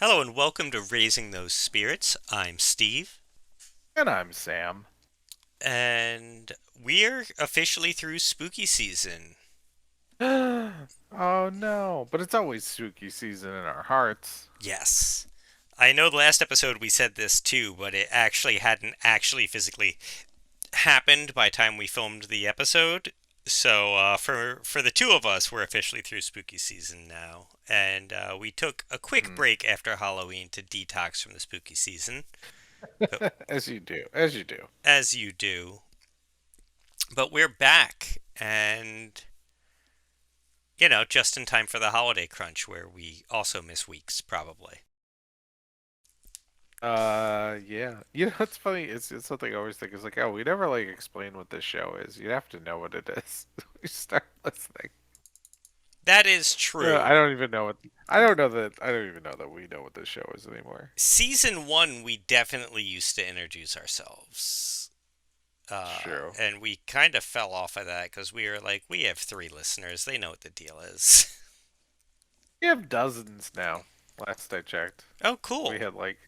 Hello and welcome to Raising Those Spirits. I'm Steve, And I'm Sam. and we're officially through spooky season. Oh no, but it's always spooky season in our hearts. Yes. I know the last episode we said this too, but it actually hadn't actually physically happened by the time we filmed the episode. So for the two of us, we're officially through spooky season now, and we took a quick Hmm. break after Halloween to detox from the spooky season, but As you do. as you do. But we're back, and just in time for the holiday crunch where we also miss weeks, probably. Yeah. You know, it's funny. It's something I always think is like, oh, we never like explain what this show is. You have to know what it is. We start listening. That is I true. don't even know what. I don't know that. I don't even know that we know what this show is anymore. Season one, we definitely used to introduce ourselves. It's true. And we kind of fell off of that because we were like, we have three listeners. They know what the deal is. We have dozens now. Last I checked, Oh, we cool. had like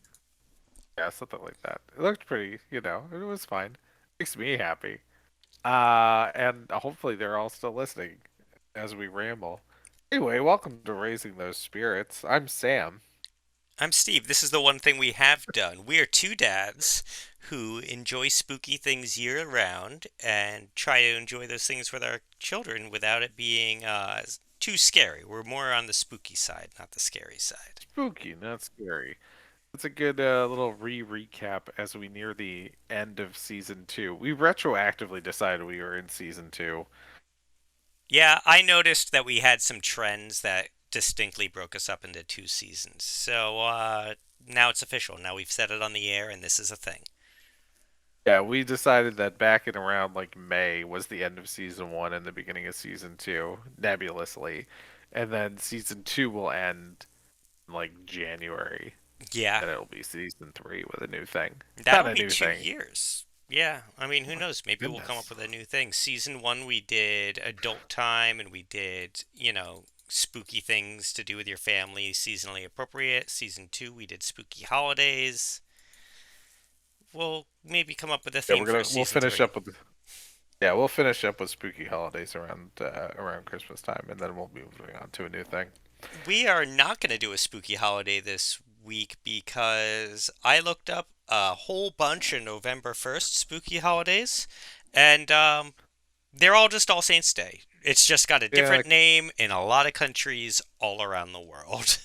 yeah, something like that. It looked pretty. It was fine. Makes me happy. And hopefully they're all still listening as we ramble. Anyway, welcome to Raising Those Spirits. I'm Sam. I'm Steve. This is the one thing we have done. We are two dads who enjoy spooky things year round and try to enjoy those things with our children without it being too scary. We're more on the spooky side, not the scary side. Spooky, not scary. It's a good little recap as we near the end of season two. We retroactively decided we were in season two. Yeah, I noticed that we had some trends that distinctly broke us up into two seasons. So now it's official. Now we've said it on the air, and this is a thing. Yeah, we decided that back in around like May was the end of season one and the beginning of season two, nebulously. And then season two will end in like January. Yeah, Then it'll be season three with a new thing. Not that'll a be new two thing. years. Yeah, I mean, who My knows? Maybe we'll come up goodness. with a new thing. Season one, we did adult time and we did, spooky things to do with your family, seasonally appropriate. Season two, we did spooky holidays. We'll maybe come up with a Yeah, theme for we'll season finish three. up with yeah, we'll finish up with spooky holidays around Christmas time, and then we'll be moving on to a new thing. We are not going to do a spooky holiday this week because I looked up a whole bunch of November 1st spooky holidays, and they're all just All Saints Day. It's just got a Yeah, different name in a lot of countries all around the world.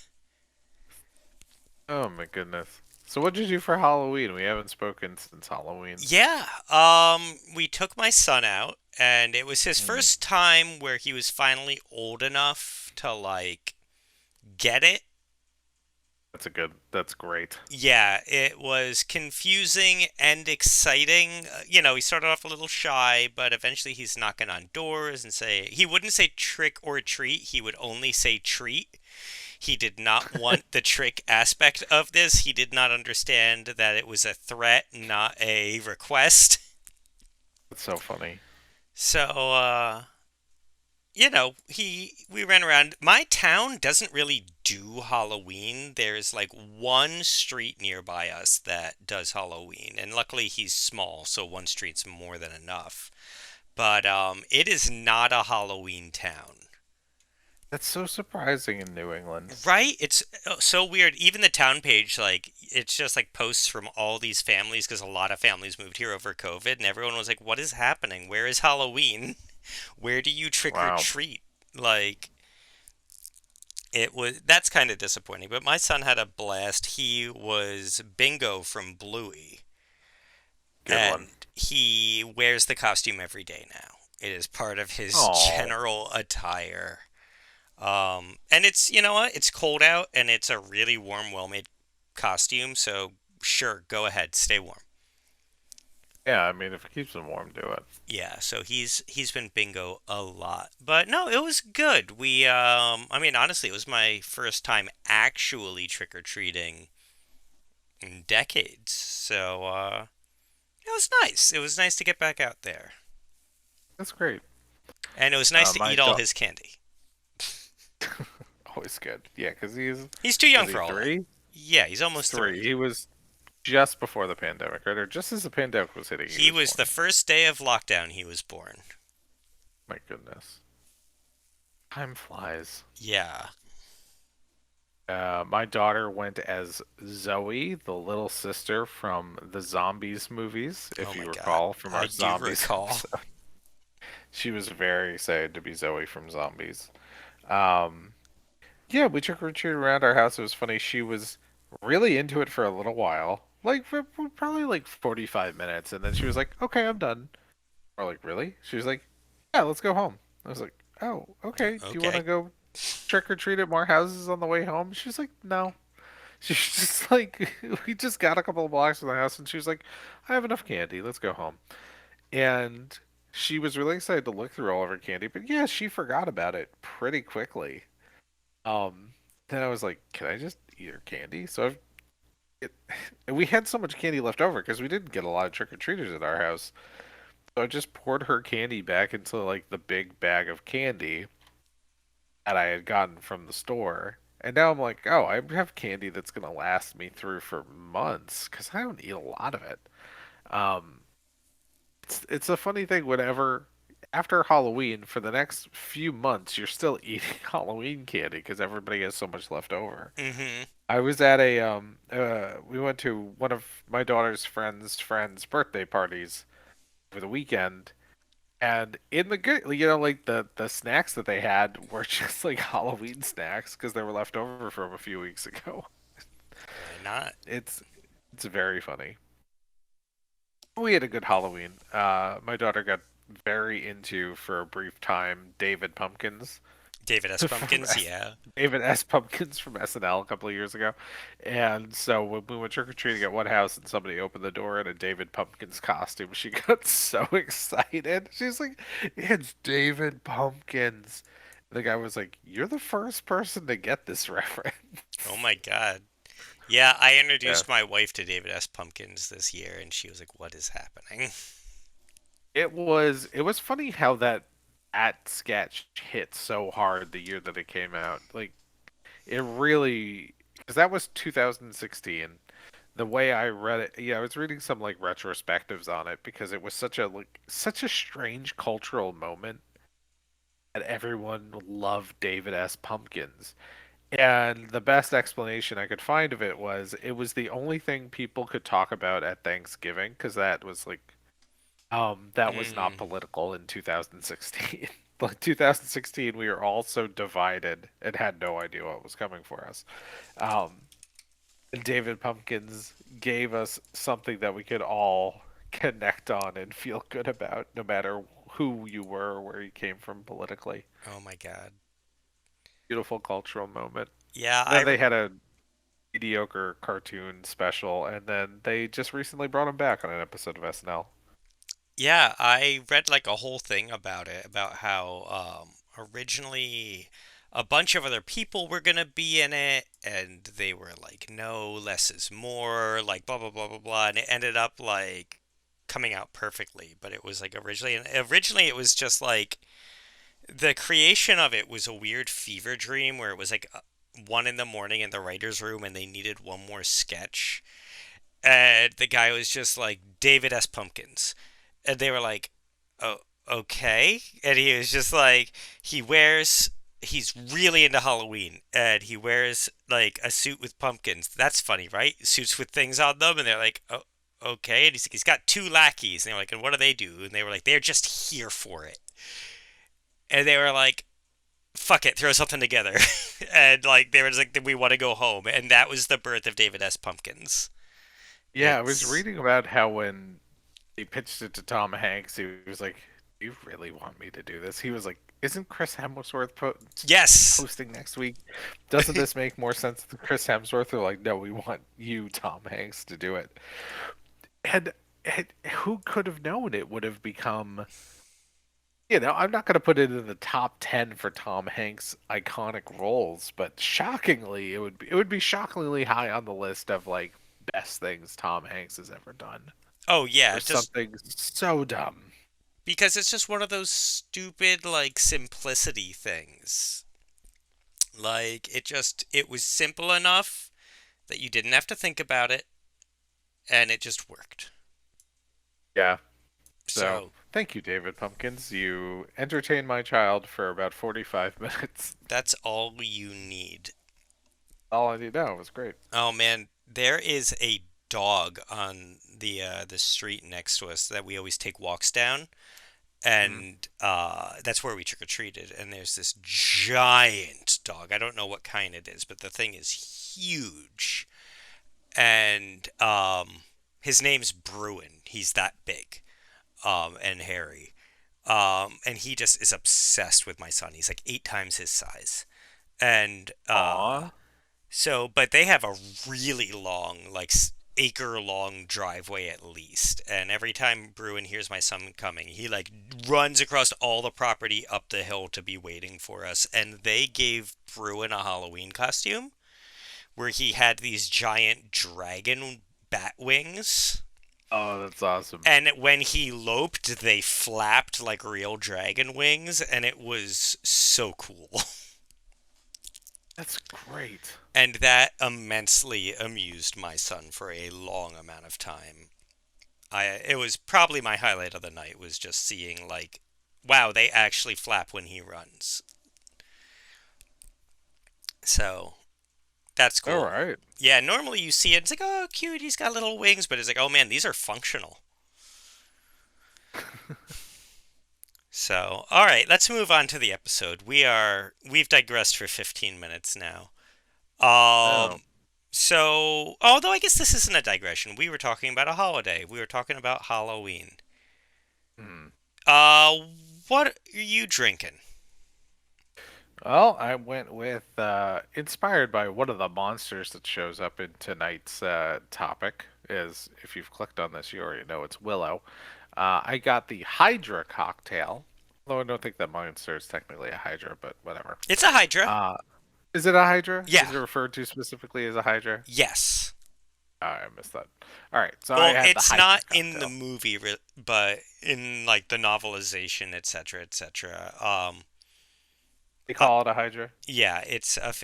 oh my goodness. So what did you do for Halloween? We haven't spoken since Halloween. Yeah, we took my son out, and it was his Hmm. first time where he was finally old enough to, like, get it. That's great. Yeah, it was confusing and exciting. He started off a little shy, but eventually he's knocking on doors and he wouldn't say trick or treat, he would only say treat. He did not want the trick aspect of this. He did not understand that it was a threat, not a request. That's so funny. So, we ran around. My town doesn't really do Halloween. There's like one street nearby us that does Halloween, and luckily he's small, so one street's more than enough. But it is not a Halloween town. That's so surprising in New England. Right? It's so weird. Even the town page, like, it's just like posts from all these families because a lot of families moved here over COVID, and everyone was like, "What is happening? Where is Halloween? Where do you trick or Wow. treat?" Like, that's kind of disappointing, but my son had a blast. He was Bingo from Bluey, Good one. and he wears the costume every day now. It is part of his Oh, general attire. And it's, you know what? It's cold out and it's a really warm, well-made costume, so sure, go ahead, stay warm. yeah. I mean, if it keeps them warm, do it. Yeah, so he's been bingo a lot. But no, it was good. I mean honestly, it was my first time actually trick-or-treating in decades. So it was nice. It was nice to get back out there. That's great. And it was nice to My eat all dog his candy. always good. Yeah, because He's too young is he for all that. three? Yeah, he's He's almost 3. 3. He was just before the pandemic, right? Or just as the pandemic was hitting, he He was was the born. first day of lockdown he was born. My goodness. Time flies. Yeah. My daughter went as Zoe, the little sister from the Zombies movies, Oh if my you god. recall from our I do Zombies recall. episode. She was very excited to be Zoe from Zombies. Um, yeah, we took her treat around our house. It was funny. She was really into it for a little while, like for probably like 45 minutes, and then she was like, "Okay, I'm done." Or like, "Really?" She was like, "Yeah, let's go home." I was like, "Oh, okay. Do you want to Okay. go trick or treat at more houses on the way home?" She's like, "No." She's just like, we just got a couple of blocks from the house, and she was like, "I have enough candy. Let's go home." And she was really excited to look through all of her candy, but yeah, she forgot about it pretty quickly. Um, then I was like, "Can I just eat her candy?" So it, and we had so much candy left over because we didn't get a lot of trick or treaters at our house. So I just poured her candy back into like the big bag of candy that I had gotten from the store. And now I'm like, oh, I have candy that's gonna last me through for months because I don't eat a lot of it. Um, it's a funny thing whenever after Halloween for the next few months you're still eating Halloween candy because everybody has so much left over. Mm-hmm. I was at a we went to one of my daughter's friends' birthday parties over the weekend. And in the good, like the snacks that they had were just like Halloween snacks because they were left over from a few weeks ago. Why not? It's it's very funny. We had a good Halloween. My daughter got very into for a brief time David Pumpkins David S. from Pumpkins, yeah. David S. Pumpkins from SNL a couple of years ago. And so when we went trick or treating at one house and somebody opened the door in a David Pumpkins costume, she got so excited. She's like, "It's David Pumpkins." The guy was like, "You're the first person to get this Oh reference." my god. Yeah, I Yeah. introduced my wife to David S. Pumpkins this year, and she was like, "What is happening?" It was funny how that sketch hit so hard the year that it came out. Like it really, because that was 2016. The way I read it, yeah, I was reading some like retrospectives on it because it was such a strange cultural moment that everyone loved David S. Pumpkins. And the best explanation I could find of it was the only thing people could talk about at Thanksgiving because that was not Mm. political in 2016. Like 2016, we were all so divided and had no idea what was coming for us. Um, and David Pumpkins gave us something that we could all connect on and feel good about, no matter who you were or where you came from politically. Oh my god. Beautiful cultural moment. Yeah, Then they had a mediocre cartoon special, and then they just recently brought him back on an episode of SNL. yeah, I read like a whole thing about it, about how originally a bunch of other people were gonna be in it, and they were like, no, less is more, like blah blah blah blah blah, and it ended up like coming out perfectly. But it was like originally it was just like the creation of it was a weird fever dream where it was like 1 in the morning in the writer's room and they needed one more sketch. And the guy was just like, David S. Pumpkins. And they were like, oh, okay. And he was just like, he's really into Halloween and he wears like a suit with pumpkins. That's funny, right? Suits with things on them. And they're like, oh, okay. And he's like, he's got two lackeys. And they're like, and what do they do? And they were like, they're just here for it. And they were like, fuck it, throw something together. And like they were just like, we want to go home. And that was the birth of David S. Pumpkins. Yeah, I was It's reading about how when he pitched it to Tom Hanks, he was like, "Do you really want me to do this?" He was like, "Isn't Chris Hemsworth yes. hosting next week? Doesn't this make more sense than Chris Hemsworth?" They're like, "No, we want you, Tom Hanks, to do it." And, and who could have known it would have become? I'm not going to put it in the top 10 for Tom Hanks' iconic roles, but shockingly, it would be shockingly high on the list of like best things Tom Hanks has ever done. Oh yeah, For just something so dumb. because it's just one of those stupid like simplicity things. Like it was simple enough that you didn't have to think about it, and it just worked. Yeah. So, So thank you, David Pumpkins. You entertained my child for about 45 minutes. that's all you need. All I need to know was great. Oh man, there is a dog on the street next to us that we always take walks down, Mhm. and that's where we trick or treated. And there's this giant dog. I don't know what kind it is, but the thing is huge. And his name's Bruin. He's that big, and hairy. And he just is obsessed with my son. He's like 8 times his size. And Aw. so, but they have a really long, like acre long driveway at least. And every time Bruin hears my son coming, he like runs across all the property up the hill to be waiting for us. And they gave Bruin a Halloween costume where he had these giant dragon bat wings. Oh, that's awesome. And when he loped, they flapped like real dragon wings, and it was so cool. That's great. And that immensely amused my son for a long amount of time. It was probably my highlight of the night was just seeing like, wow, they actually flap when he runs. So that's All cool. right. Yeah, normally you see it, it's like, oh, cute, he's got little wings, but it's like, oh man, these are functional. So, all right, let's move on to the episode. We've digressed for 15 minutes now. Oh. Um, so, although I guess this isn't a digression, we were talking about a holiday. We were talking about Halloween. Hmm. Uh, what are you drinking? Well, I went with inspired by one of the monsters that shows up in tonight's topic. Is if you've clicked on this, you already know it's Willow. I got the Hydra cocktail, although I don't think that monster is technically a Hydra, but whatever. It's a Hydra. Uh, is it a Hydra? Yeah. Is it referred to specifically as a Hydra? Yes. I missed that. All right, so I Well, had the it's Hydra not in the cocktail. movie, but in like the novelization, etc., etc. They Uh, call it a Hydra. yeah,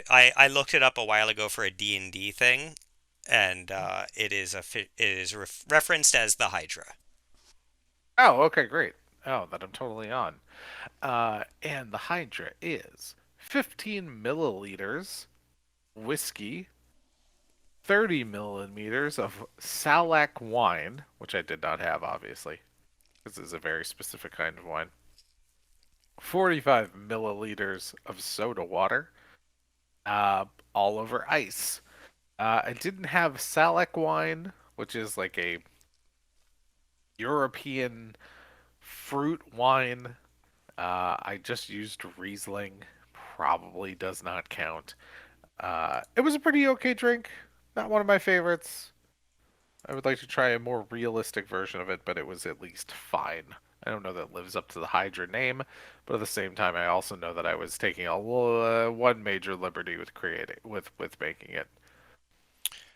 I looked it up a while ago for a D&D thing, and it is referenced as the Hydra. Oh, okay, great. Oh, that I'm totally on. And the Hydra is 15 milliliters whiskey, 30 milliliters of Salac wine, which I did not have, obviously, because it's a very specific kind of wine, 45 milliliters of soda water, all over ice. I didn't have Salac wine, which is like a European fruit wine. I just used Riesling. Probably does not count. It was a pretty okay drink. Not one of my favorites. I would like to try a more realistic version of it, but it was at least fine. I don't know that it lives up to the Hydra name, but at the same time, I also know that I was taking a one major liberty with creating with making it.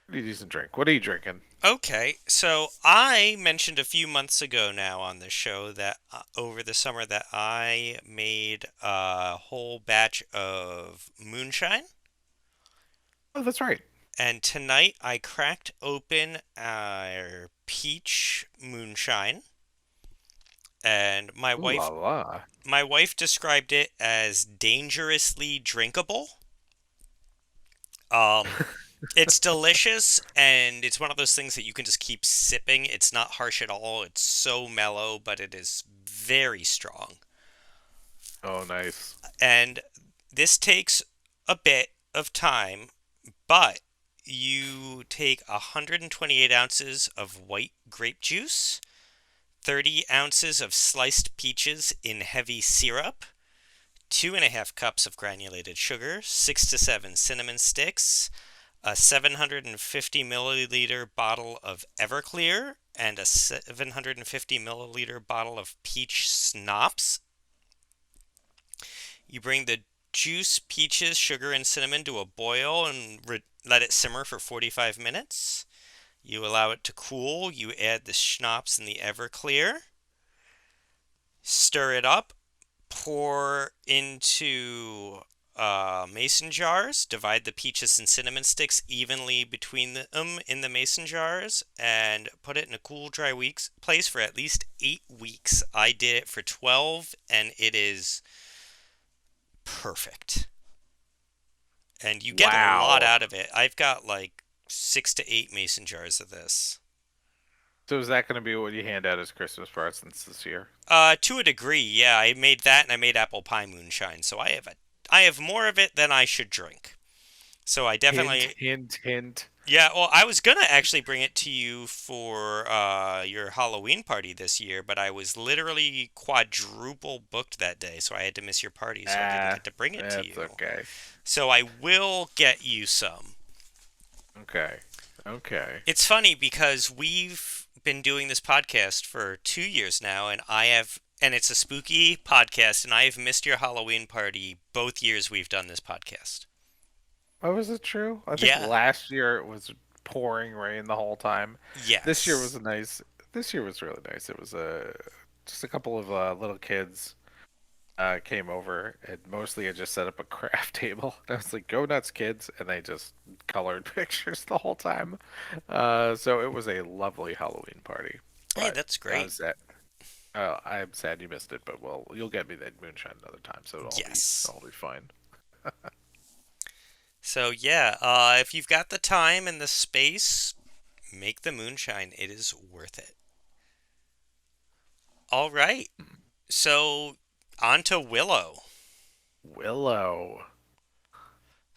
Pretty decent drink. What are you drinking? Okay, so I mentioned a few months ago now on the show that over the summer that I made a whole batch of moonshine, Oh, that's right. and tonight I cracked open our peach moonshine, and Ooh la la. my wife described it as dangerously drinkable. Um, it's delicious, and it's one of those things that you can just keep sipping. It's not harsh at all. It's so mellow, but it is very strong. Oh, nice. And this takes a bit of time, but you take 128 ounces of white grape juice, 30 ounces of sliced peaches in heavy syrup, 2.5 cups of granulated sugar, 6 to 7 cinnamon sticks, a 750 milliliter bottle of Everclear, and a 750 milliliter bottle of peach schnapps. You bring the juice, peaches, sugar, and cinnamon to a boil and let it simmer for 45 minutes. You allow it to cool. You add the schnapps and the Everclear. Stir it up. Pour into mason jars, divide the peaches and cinnamon sticks evenly between them in the mason jars, and put it in a cool, dry weeks place for at least 8 weeks. I did it for 12, and it is perfect. And you get a lot Wow. out of it. I've got like 6 to 8 mason jars of this. So is that going to be what you hand out as Christmas presents this year? To a degree, yeah. I made that, and I made apple pie moonshine. So I have more of it than I should drink. So I Hint, definitely, hint, hint. yeah. Well, I was gonna actually bring it to you for your Halloween party this year, but I was literally quadruple booked that day, so I had to miss your party, so I didn't Ah, get to bring it to that's you. okay. So I will get you some. Okay. Okay. It's funny because we've been doing this podcast for 2 years now, and it's a spooky podcast, and I have missed your Halloween party both years we've done this podcast. Oh, was it true? I think Yeah. last year it was pouring rain the whole time. This year was Yes. a nice. This year was really nice. It was just a couple of little kids came over, and mostly I just set up a craft table. I was like, "Go nuts, kids!" And they just colored pictures the whole time. So it was a lovely Halloween party. Hey, But that's I great. was sad. I'm sad you missed it, but well, you'll get me that moonshine another time, so Yes. it'll all be fine. So yeah, if you've got the time and the space, make the moonshine. It is worth it. All right. So on to Willow. Willow.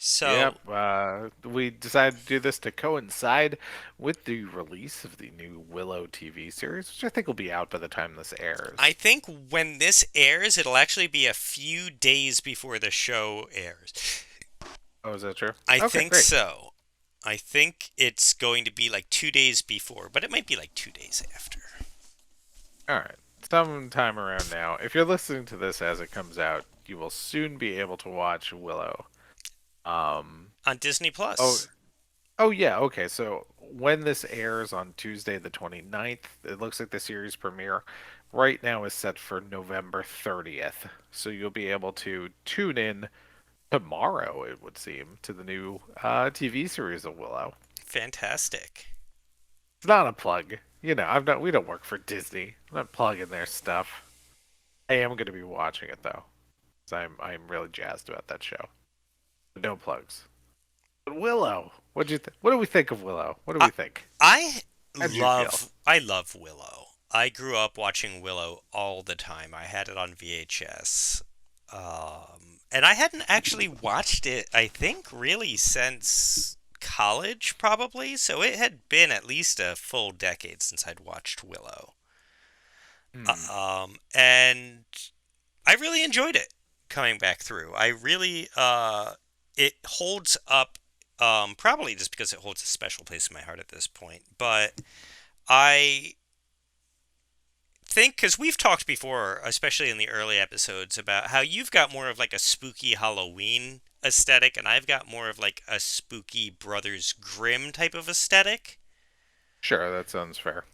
So Yep, we decided to do this to coincide with the release of the new Willow TV series, which I think will be out by the time this I airs. think when this airs, it'll actually be a few days before the show airs. Oh, is that true? I Okay, think great. so. I think it's going to be like 2 days before, but it might be like 2 days after. All right. Sometime around now, if you're listening to this as it comes out, you will soon be able to watch Willow. Um, On Disney oh, Plus. oh yeah, okay. So when this airs on Tuesday the 29th, it looks like the series premiere right now is set for November 30th. So you'll be able to tune in tomorrow, it would seem, to the new TV series of Willow. Fantastic. It's not a plug. You know, I'm not. We don't work for Disney. I'm not plugging their stuff. I am going to be watching it though, 'cause I'm really jazzed about that show. But no plugs. But Willow, what do we think of Willow? What do I we think? I How did you feel? love Willow. I grew up watching Willow all the time. I had it on VHS. And I hadn't actually watched it, I think, really since college, probably. So it had been at least a full decade since I'd watched Willow. Hmm. And I really enjoyed it coming back through. It holds up, probably just because it holds a special place in my heart at this point. But I think, because we've talked before, especially in the early episodes, about how you've got more of like a spooky Halloween aesthetic, and I've got more of like a spooky Brothers Grimm type of aesthetic. Sure, that sounds fair.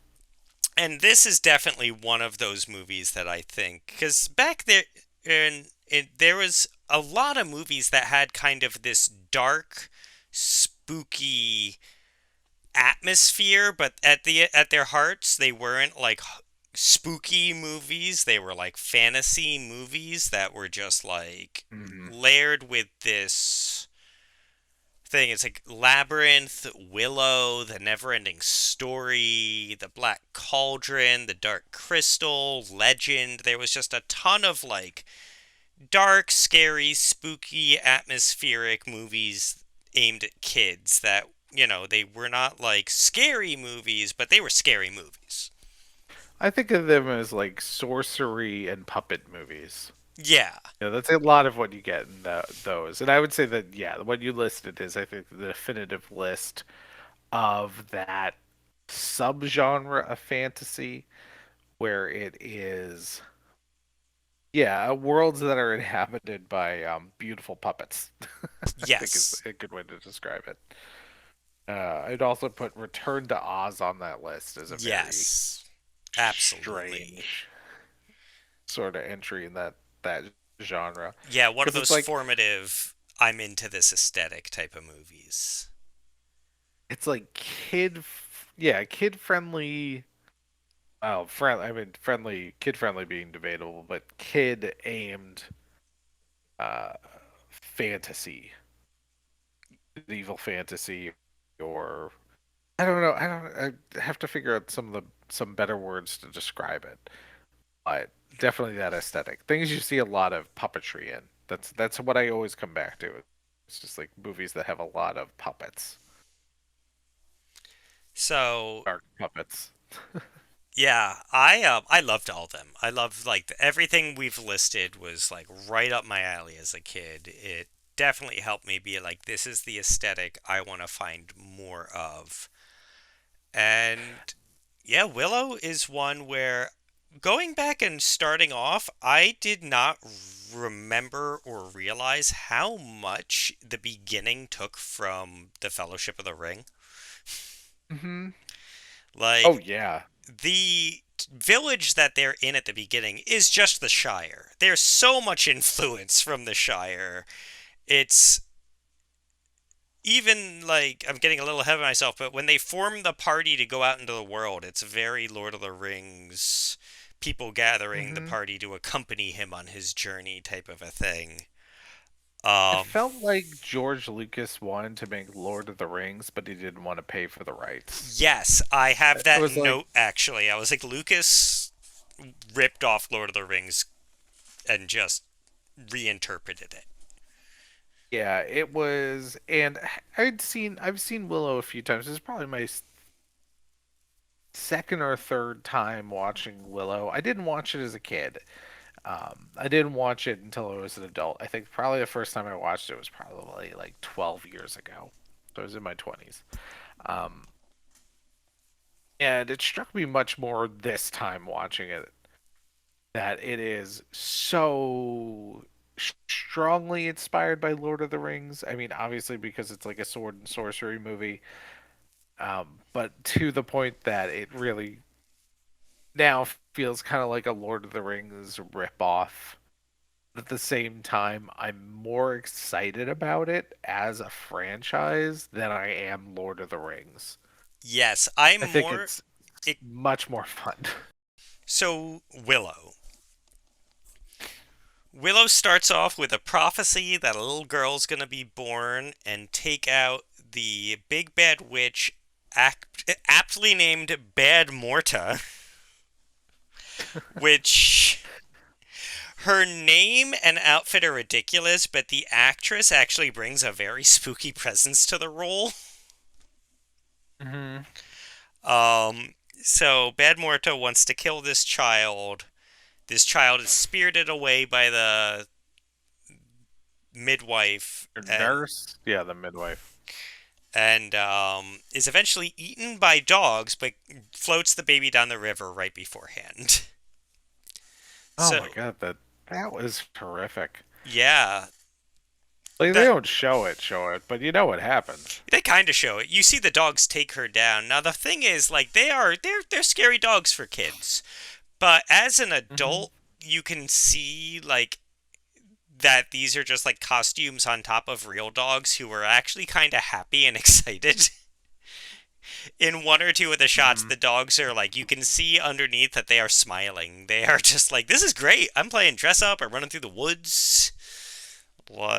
And this is definitely one of those movies that I think, because back there, there was a lot of movies that had kind of this dark, spooky atmosphere, but at their hearts, they weren't like spooky movies. They were like fantasy movies that were just like Hmm. layered with this thing. It's like Labyrinth, Willow, The Never-Ending Story, The Black Cauldron, The Dark Crystal, Legend. There was just a ton of like dark, scary, spooky, atmospheric movies aimed at kids that, they were not like scary movies, but they were scary movies. I think of them as like sorcery and puppet movies. Yeah. Yeah, that's a lot of what you get in those. And I would say that, yeah, what you listed is, I think, the definitive list of that subgenre of fantasy where it is, yeah, worlds that are inhabited by beautiful puppets. I think is Yes. a good way to describe it. I'd also put Return to Oz on that list as a very Yes. Absolutely. strange sort of entry in that genre Yeah, one of because it's those like, formative I'm into this aesthetic type of movies. It's like yeah, kid friendly. Oh, I mean, kid friendly being debatable, but kid aimed uh, fantasy, medieval fantasy, or I don't know. I have to figure out some better words to describe it. But definitely that aesthetic. Things you see a lot of puppetry in. That's what I always come back to. It's just like movies that have a lot of puppets, So dark puppets. yeah, I loved all of them. I loved like everything we've listed was like right up my alley as a kid. It definitely helped me be like, this is the aesthetic I want to find more of. And yeah, Willow is one where going back and starting off, I did not remember or realize how much the beginning took from the Fellowship of the Ring. Hmm. Oh Like yeah. the village that they're in at the beginning is just the Shire. There's so much influence from the Shire. It's even like I'm getting a little ahead of myself, but when they form the party to go out into the world, it's very Lord of the Rings, people gathering the Hmm. party to accompany him on his journey type of a thing. It Um, felt like George Lucas wanted to make Lord of the Rings, but he didn't want to pay for the rights. yes, I have It that was like, note actually. I was like, Lucas ripped off Lord of the Rings and just reinterpreted it. yeah, it was, and I've seen Willow a few times. This is probably my second or third time watching Willow. I didn't watch it as a kid. I didn't watch it until I was an adult. I think probably the first time I watched it was probably like 12 years ago. So I was in my 20s. Um, and it struck me much more this time watching it that it is so strongly inspired by Lord of the Rings. I mean, obviously because it's like a sword and sorcery movie, but to the point that it really now feels kind of like a Lord of the Rings ripoff. At the same time, I'm more excited about it as a franchise than I am Lord of the Rings. Yes, I'm I think more. it's It, much more fun. so, Willow. Willow starts off with a prophecy that a little girl's gonna be born and take out the big bad witch, aptly named Bad Morta, which her name and outfit are ridiculous, but the actress actually brings a very spooky presence to the role. Hmm. So Bad Morta wants to kill this child. This child is spirited away by the midwife Your and nurse? Yeah, the midwife. is eventually eaten by dogs, but floats the baby down the river right beforehand. Oh my So god, that was horrific. yeah, Like they that don't show it, but you know what happens. they kind of show it. You see the dogs take her down. Now the thing is, like they're scary dogs for kids, but as an Hmm. adult, you can see like that these are just like costumes on top of real dogs who are actually kind of happy and excited. In one or two of the shots, Hmm. the dogs are like, you can see underneath that they are smiling. They are just like, this is great. I'm playing dress up. I'm running through the woods.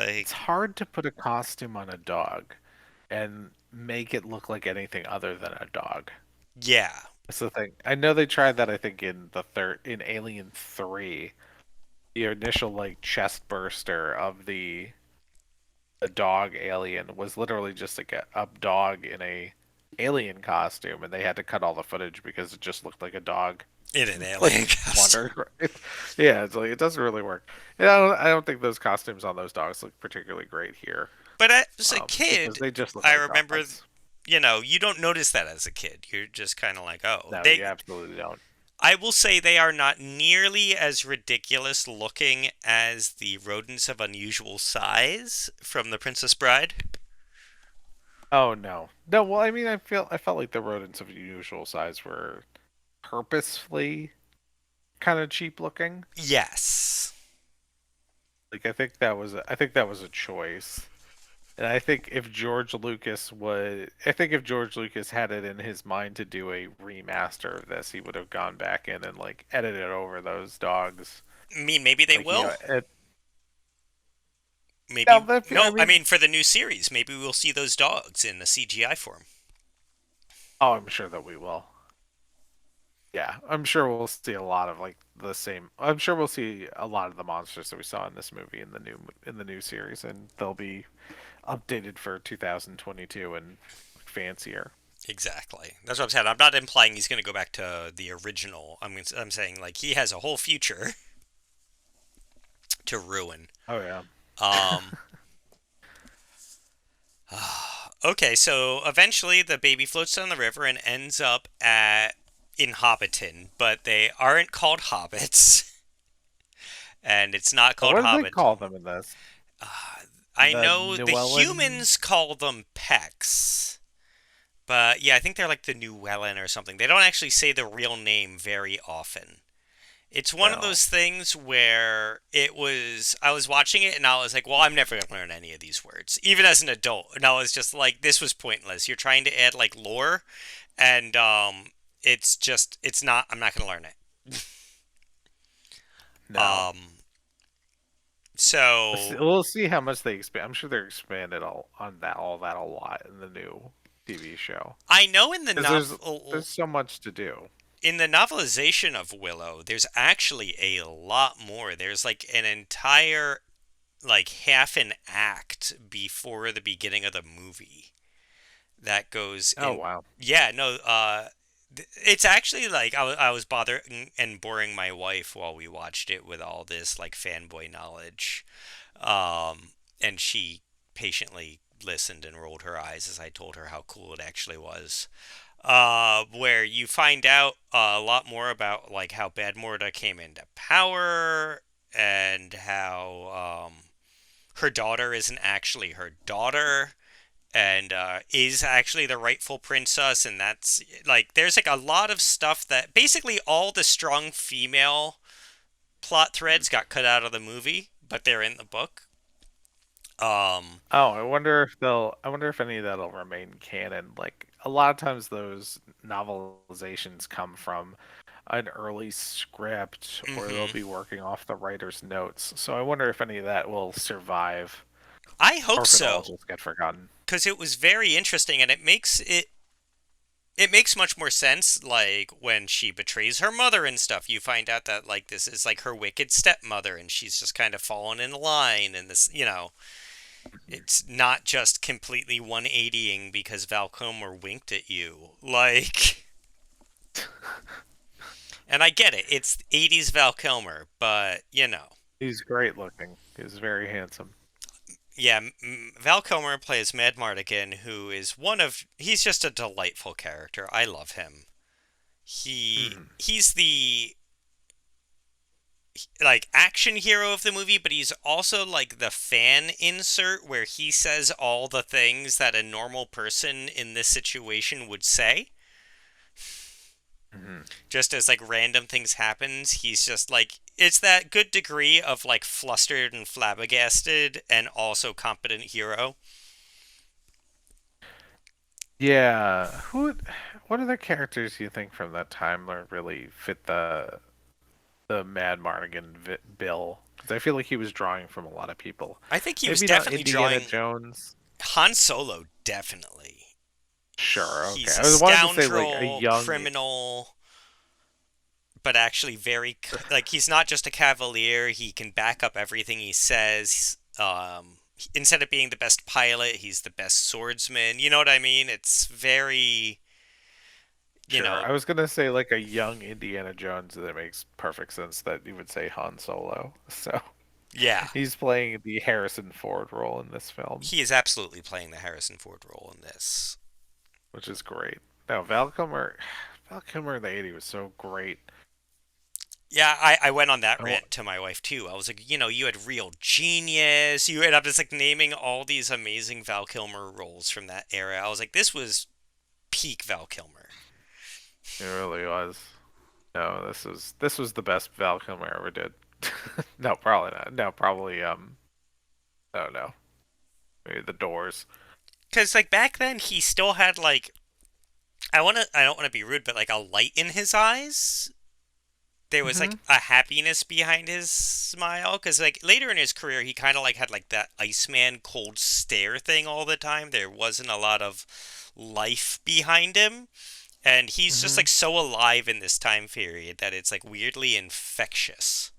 It's Like, hard to put a costume on a dog and make it look like anything other than a dog. yeah, That's the thing. I know they tried that. I think in Alien 3, the initial like chest burster of the dog alien was literally just like a dog in a alien costume, and they had to cut all the footage because it just looked like a dog. in an Like alien costume. wonder, yeah, it's like it doesn't really work. And I don't think those costumes on those dogs look particularly great here, But as a because kid, they just look I like remember, dogs. you don't notice that as a kid. You're just kind of like, oh, No, you they. absolutely don't. I will say they are not nearly as ridiculous looking as the rodents of unusual size from The Princess Bride. Oh no, no. Well, I mean, I felt like the rodents of unusual size were purposefully kind of cheap looking. Yes. Like I think that was a choice. And I think if George Lucas had it in his mind to do a remaster of this, he would have gone back in and like edited over those dogs. I mean, maybe they Like, you will. know, it, yeah, Maybe I no. I mean, mean, for the new series, maybe we'll see those dogs in the CGI form. oh, I'm sure that we will. Yeah, I'm sure we'll see a lot of like the same. I'm sure we'll see a lot of the monsters that we saw in this movie in the new series, and they'll be updated for 2022 and fancier. Exactly. That's what I'm saying. I'm not implying he's going to go back to the original. I'm saying like he has a whole future to ruin. Oh yeah. Um. Okay, so eventually the baby floats down the river and ends up at in Hobbiton, but they aren't called hobbits, and it's not called What do they call Hobbiton. them in this? I The know the Llewellyn? humans call them Pecks, but yeah, I think they're like the Llewellyn or something. They don't actually say the real name very often. It's one of No. those things where I was watching it and I was like, well, I'm never going to learn any of these words, even as an adult. And I was just like, this was pointless. You're trying to add like lore, and it's not, I'm not going to learn it. No. Um, so We'll see how much they expand. I'm sure they're expanded all that a lot in the new TV show I know in the because novel, there's so much to do. in the novelization of Willow, there's actually a lot more. There's like an entire, like half an act before the beginning of the movie that goes Oh in. wow. Yeah, no, it's actually like I was bothering and boring my wife while we watched it with all this like fanboy knowledge, and she patiently listened and rolled her eyes as I told her how cool it actually was. Where you find out a lot more about like how Bad Morda came into power and how her daughter isn't actually her daughter and is actually the rightful princess, and that's like there's like a lot of stuff that basically all the strong female plot threads got cut out of the movie, but they're in the book. Um, Oh, I wonder if any of that'll remain canon. Like a lot of times those novelizations come from an early script or they'll mhm. be working off the writer's notes. So I wonder if any of that will survive I or hope if it'll all so, just get forgotten. because it was very interesting, and it makes much more sense. Like when she betrays her mother and stuff, you find out that like this is like her wicked stepmother, and she's just kind of fallen in line, and this, it's not just completely 180ing because Val Kilmer winked at you. Like, and I get it, it's 80s Val Kilmer, but He's great looking. He's very handsome. yeah, Val Kilmer plays Mad Mardigan, who is he's just a delightful character. I love him. Hmm. He's the like action hero of the movie, but he's also like the fan insert where he says all the things that a normal person in this situation would say. Hmm. Just as like random things happens, he's just like it's that good degree of like flustered and flabbergasted and also competent hero. Yeah. What other characters do you think from that time really fit the Mad Mardigan bill? Because I feel like he was drawing from a lot of people. I think he was Maybe not definitely Indiana drawing Jones. Han Solo, definitely. Sure, okay. He's a I wanted to say like a scoundrel, young. criminal, but actually very like he's not just a cavalier. He can back up everything he says. Instead of being the best pilot, he's the best swordsman. You know what I mean? It's very, you Sure, know, I was gonna say like a young Indiana Jones. That makes perfect sense that you would say Han Solo. So yeah. he's playing the Harrison Ford role in this film, He is absolutely playing the Harrison Ford role in this. which is great. No, Val Kilmer in the '80s was so great. Yeah, I went on that I, wa- rant to my wife too. I was like, you had real genius. You ended up just like naming all these amazing Val Kilmer roles from that era. I was like, this was peak Val Kilmer. it really was. No, this was the best Val Kilmer ever did. No, probably not. No, probably oh no, maybe the Doors. Because like back then, he still had like I don't want to be rude, but like a light in his eyes. There was Hmm. like a happiness behind his smile. Because like later in his career, he kind of like had like that Iceman cold stare thing all the time. There wasn't a lot of life behind him. And he's just Hmm. like so alive in this time period that it's like weirdly infectious.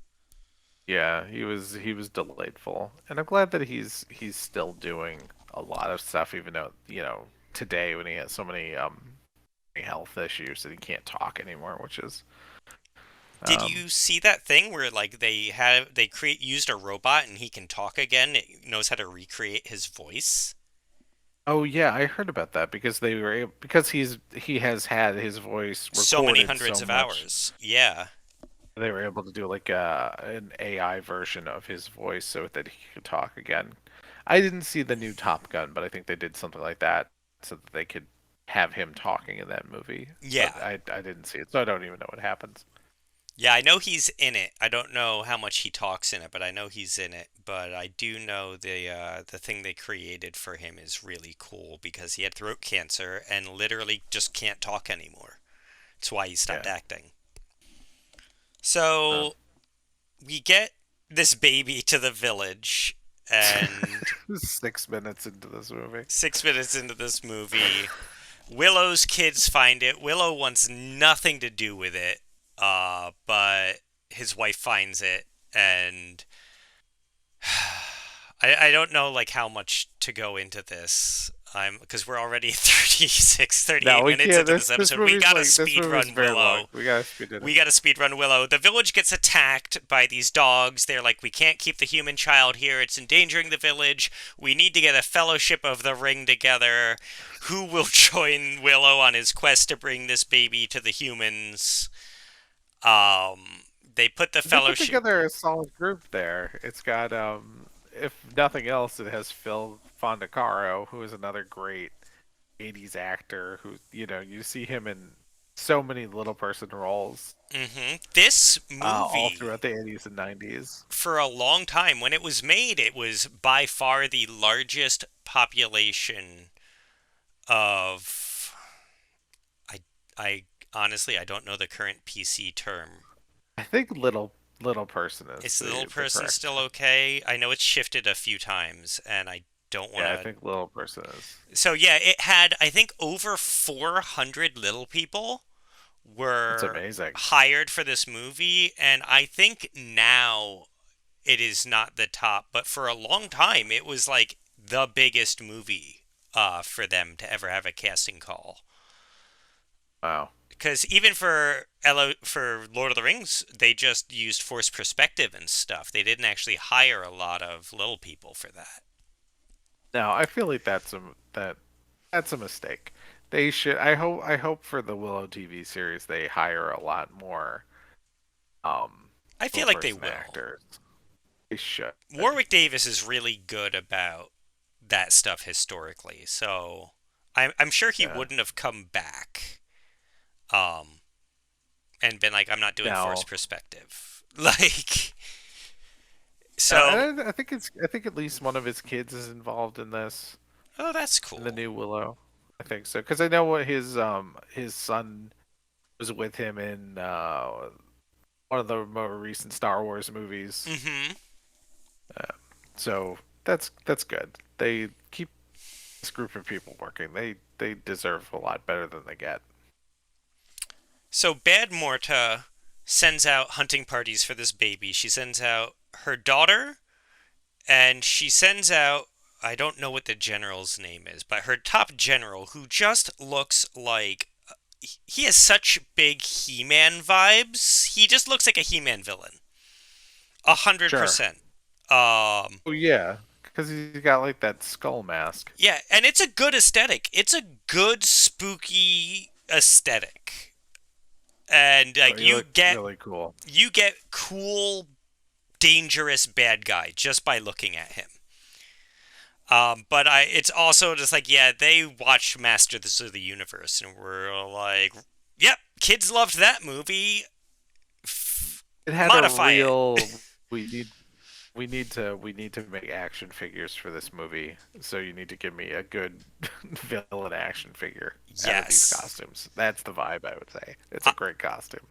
Yeah, he was delightful, and I'm glad that he's still doing a lot of stuff, even though today when he has so many health issues that he can't talk anymore, which is Did um you see that thing where like they create used a robot and he can talk again? It knows how to recreate his voice. oh yeah, I heard about that because because he has had his voice So many recorded hundreds so of much. hours. Yeah. They were able to do like an AI version of his voice so that he could talk again. I didn't see the new Top Gun, but I think they did something like that so that they could have him talking in that movie. But Yeah. I didn't see it, so I don't even know what happens. Yeah, I know he's in it. I don't know how much he talks in it, but I know he's in it. But I do know the thing they created for him is really cool because he had throat cancer and literally just can't talk anymore. That's why he stopped Yeah. acting. Oh. So we get this baby to the village, and 6 minutes into this movie. 6 minutes into this movie, Willow's kids find it. Willow wants nothing to do with it, but his wife finds it, and I don't know like how much to go into this. I'm because we're already 36, No, 38 we minutes can't. into This this this episode. We movie's gotta like this speed movie's run very long. Willow. We gotta speed it. We gotta speedrun Willow. The village gets attacked by these dogs. They're like, we can't keep the human child here. It's endangering the village. We need to get a fellowship of the ring together. Who will join Willow on his quest to bring this baby to the humans? They put the They put fellowship. together a solid group there. It's got if nothing else, it has Phil Fondacaro, who is another great 80s actor who, you see him in so many little person roles This all throughout movie, the 80s and 90s. for a long time, when it was made, it was by far the largest population of. I, I honestly, I don't know the current PC term. I think little person is Is the little the person correct. still okay? I know it's shifted a few times, and I don't want Yeah, I to. think little person is. So yeah, it had I think over 400 little people That's were amazing. hired for this movie, and I think now it is not the top, but for a long time it was like the biggest movie for them to ever have a casting call. Wow. Because even for Lord of the Rings, they just used forced perspective and stuff. They didn't actually hire a lot of little people for that. Now, I feel like that's a mistake. They should I hope for the Willow TV series they hire a lot more I little feel like they person will. actors. They should. Warwick Davis is really good about that stuff historically, so I'm sure he Yeah. wouldn't have come back um, and been like, I'm not doing forced Now, perspective. Like, so, and I think at least one of his kids is involved in this oh, that's in the cool. new Willow. I think so because I know what his son was with him in one of the more recent Star Wars movies. Hmm. So that's good. They keep this group of people working. They deserve a lot better than they get. So, Bad Morta sends out hunting parties for this baby. She sends out her daughter, and she sends out I don't know what the general's name is, but her top general who just looks like he has such big He-Man vibes. He just looks like a He-Man villain. A hundred Sure. percent. Um Oh yeah, because he's got like that skull mask. yeah, and it's a good aesthetic. It's a good spooky aesthetic. And Oh, like he looks really cool. you get cool dangerous bad guy just by looking at him. But it's also just like, yeah, they watched Masters of the Universe and we're like, yep, kids loved that movie. It had a Modify it. real We need we need to make action figures for this movie. So you need to give me a good villain action figure out of these Yes. costumes. That's the vibe I would say. It's Uh, a great costume.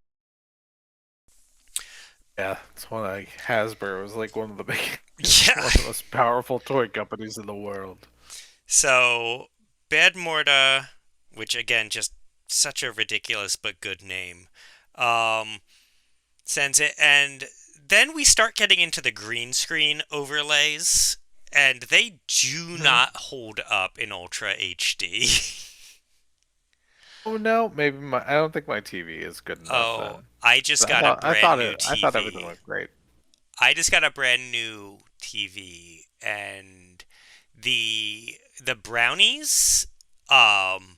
Yeah, it's one like Hasbro is like one of the big, yeah. one of the most powerful toy companies in the world. So, Bad Morta, which again, just such a ridiculous but good name, um, sends it, and then we start getting into the green screen overlays, and they do Hmm. not hold up in Ultra HD. Oh no, maybe my I don't think my TV is good enough Oh, then. I just I got a thought I brand thought new it I thought everything TV. looked great. I just got a brand new TV, and the brownies, um,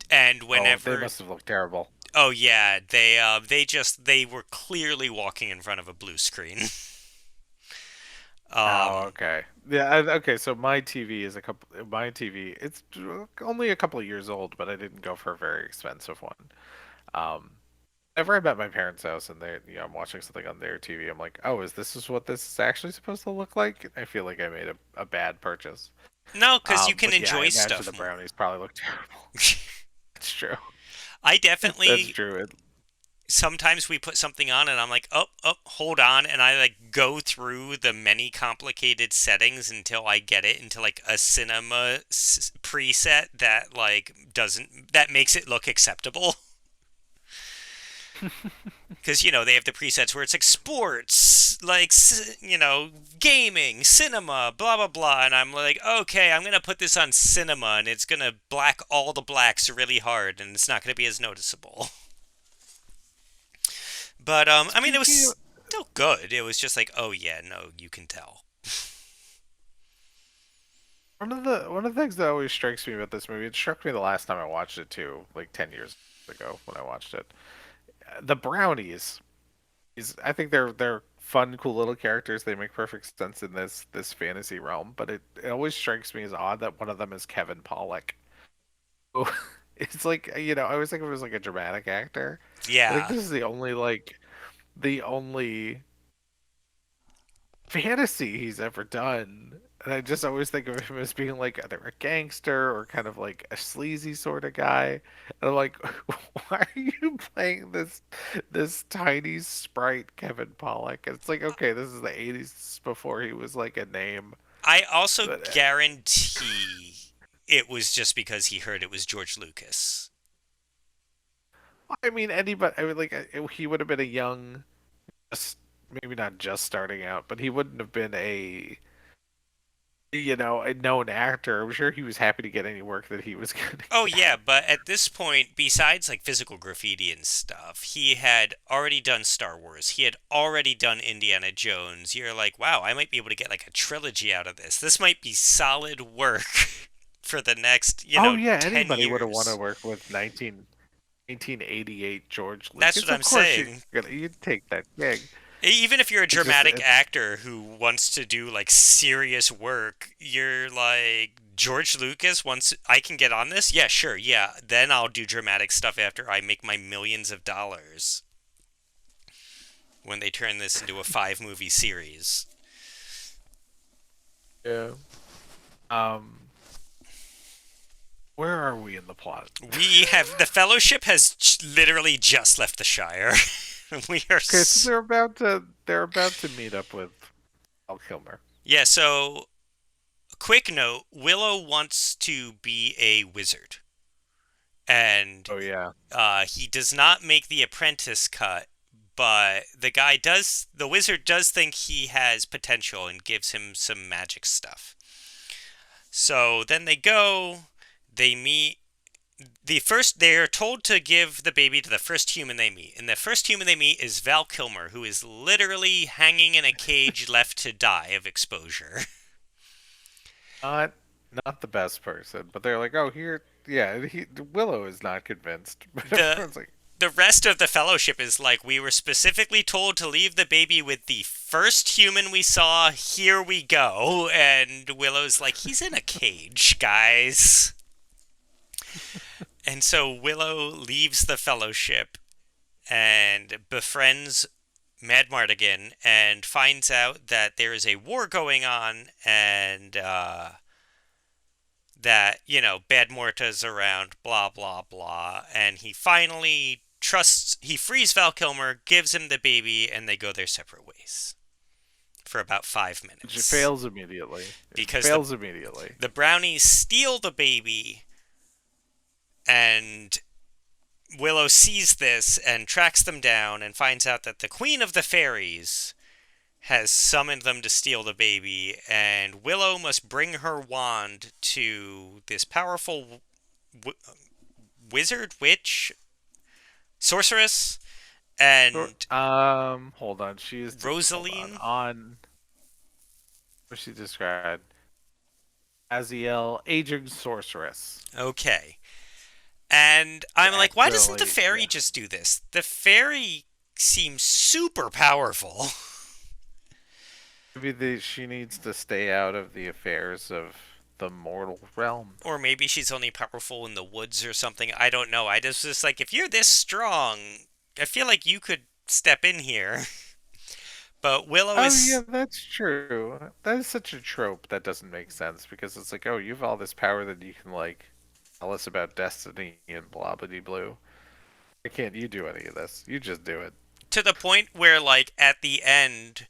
and Oh, they whenever must have looked terrible. oh yeah, they were clearly walking in front of a blue screen. Oh, Um, okay. Yeah, okay, so my TV is a couple my TV, it's only a couple of years old, but I didn't go for a very expensive one. Um, whenever I'm at my parents' house and I'm watching something on their TV, I'm like, "Oh, is what this is actually supposed to look like?" I feel like I made a bad purchase. no, because you can But yeah, I enjoy imagine stuff the more. brownies probably look terrible. That's true. I That's definitely true. sometimes we put something on and I'm like, oh, hold on, and I like go through the many complicated settings until I get it into like a cinema preset that like doesn't that makes it look acceptable. Because they have the presets where it's like sports, like gaming, cinema, blah blah blah, and I'm like, okay, I'm gonna put this on cinema, and it's gonna black all the blacks really hard, and it's not gonna be as noticeable. But I mean, it Speaking was still good. It was just like, oh yeah, no, you can tell. one of the things that always strikes me about this movie, it struck me the last time I watched it too, like 10 years ago when I watched it. The brownies is I think they're fun, cool little characters. They make perfect sense in this fantasy realm, but it always strikes me as odd that one of them is Kevin Pollak. Oh, it's like I always think of him as like a dramatic actor. I think Yeah, this is the only fantasy he's ever done. And I just always think of him as being like either a gangster or kind of like a sleazy sort of guy. And I'm like, why are you playing this tiny sprite Kevin Pollak? And it's like, okay, this is the 80s before he was like a name. I also But guarantee it was just because he heard it was George Lucas. I mean, anybody, I mean, like, he would have been a young, just, maybe not just starting out, but he wouldn't have been a known actor. I'm sure he was happy to get any work that he was going Oh to get. yeah, but at this point, besides like physical graffiti and stuff, he had already done Star Wars. He had already done Indiana Jones. You're like, wow, I might be able to get like a trilogy out of this. This might be solid work for the next, Oh yeah, 10 anybody would have wanted to years. work with 1988 George That's what Lucas. Of I'm course saying. you'd take that gig. Even if you're a It's just dramatic actor who wants to do like serious work, you're like George Lucas. Once I can get on this, yeah, sure, yeah. Then I'll do dramatic stuff after I make my millions of dollars when they turn this into a 5 movie series. yeah. Um, where are we in the plot? We have the Fellowship has literally just left the Shire. we are Okay, so they're about to meet up with Al Kilmer. yeah. So quick note: Willow wants to be a wizard, and Oh yeah. he does not make the apprentice cut, but the wizard does think he has potential and gives him some magic stuff. So then they meet they are told to give the baby to the first human they meet. And the first human they meet is Val Kilmer, who is literally hanging in a cage left to die of exposure. Not not the best person, but they're like, oh here, yeah. Willow is not convinced, but The everyone's like, the rest of the fellowship is like, we were specifically told to leave the baby with the first human we saw. Here we go. And Willow's like, he's in a cage, guys. And so Willow leaves the fellowship and befriends Madmartigan and finds out that there is a war going on and that, Bad Morta's around, blah, blah, blah. And he finally he frees Val Kilmer, gives him the baby, and they go their separate ways for about 5 minutes. It fails immediately. It Because fails immediately. the brownies steal the baby, and Willow sees this and tracks them down and finds out that the Queen of the Fairies has summoned them to steal the baby, and Willow must bring her wand to this powerful wizard, witch, sorceress, and Hold on. Hold on. Rosaline. What's she described? Aziel, aging sorceress. Okay. And I'm like, why doesn't the Accidentally, fairy yeah. just do this? The fairy seems super powerful. Maybe she needs to stay out of the affairs of the mortal realm. Or maybe she's only powerful in the woods or something. I don't know. I just like, if you're this strong, I feel like you could step in here. But Willow Oh is yeah, that's true. That is such a trope that doesn't make sense because it's like, oh, you have all this power that you can like tell us about destiny and blah blah blue. Why can't you do any of this? You just do it. to the point where, like, at the end,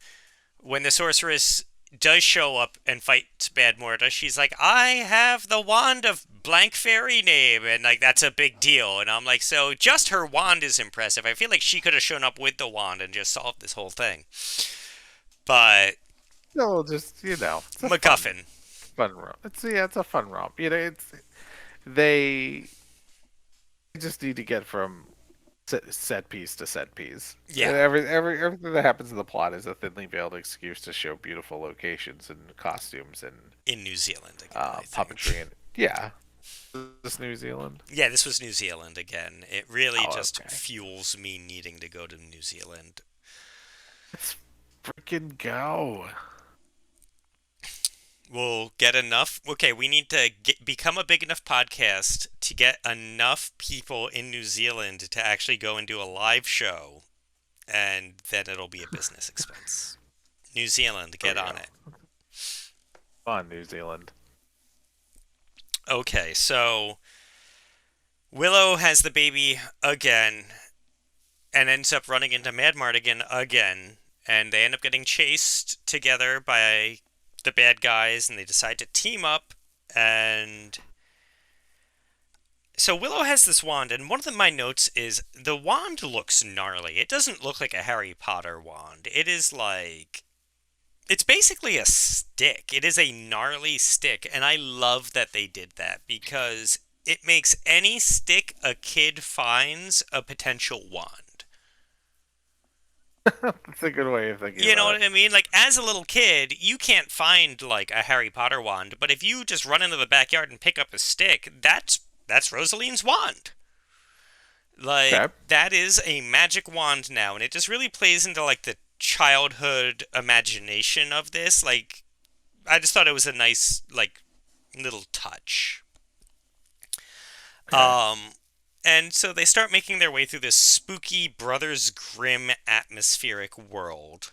when the sorceress does show up and fights Bad Morta, she's like, I have the wand of blank fairy name, and like that's a big deal. And I'm like, so just her wand is impressive. I feel like she could have shown up with the wand and just solved this whole thing. But No, just it's a MacGuffin. fun romp. It's a fun romp. They just need to get from set piece to set piece. Yeah, Everything that happens in the plot is a thinly veiled excuse to show beautiful locations and costumes and in New Zealand again, I think. puppetry and yeah. Is this New Zealand? Yeah, this was New Zealand again. It really Oh, just okay. fuels me needing to go to New Zealand. Let's freaking go. We'll get enough. Okay, we need to become a big enough podcast to get enough people in New Zealand to actually go and do a live show, and then it'll be a business expense. New Zealand, There get we on go. it. Fun, New Zealand. Okay, so Willow has the baby again and ends up running into Madmartigan again, and they end up getting chased together by the bad guys, and they decide to team up. And so Willow has this wand, and one of my notes is the wand looks gnarly. It doesn't look like a Harry Potter wand. It is like, it's basically a stick. It is a gnarly stick, and I love that they did that because it makes any stick a kid finds a potential wand. That's a good way of thinking You know about what I mean? Like, as a little kid, you can't find like a Harry Potter wand, but if you just run into the backyard and pick up a stick, that's Rosaline's wand. it. Like, Okay. that is a magic wand now, and it just really plays into like the childhood imagination of this. Like, I just thought it was a nice like little touch. Okay. Um, and so they start making their way through this spooky Brothers Grimm atmospheric world.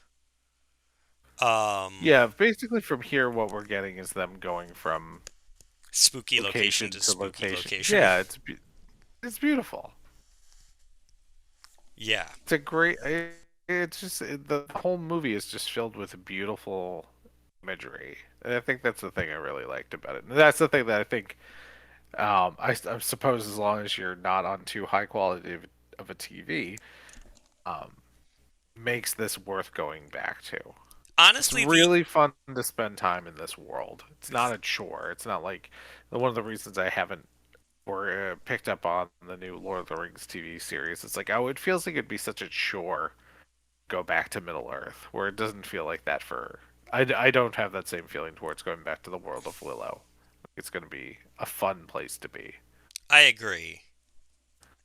Um, Yeah, basically from here, what we're getting is them going from spooky location location to to spooky location. location. Yeah, it's beautiful. Yeah, It's a great. It's just the whole movie is just filled with beautiful imagery, and I think that's the thing I really liked about it. And that's the thing that I think. I suppose as long as you're not on too high quality of a TV, um, makes this worth going back to. It's honestly, the really fun to spend time in this world. It's not a chore. It's not like one of the reasons I haven't or picked up on the new Lord of the Rings TV series. It's like, oh, it feels like it'd be such a chore to go back to Middle Earth, where it doesn't feel like that for. I don't have that same feeling towards going back to the world of Willow. It's going to be a fun place to be. I agree.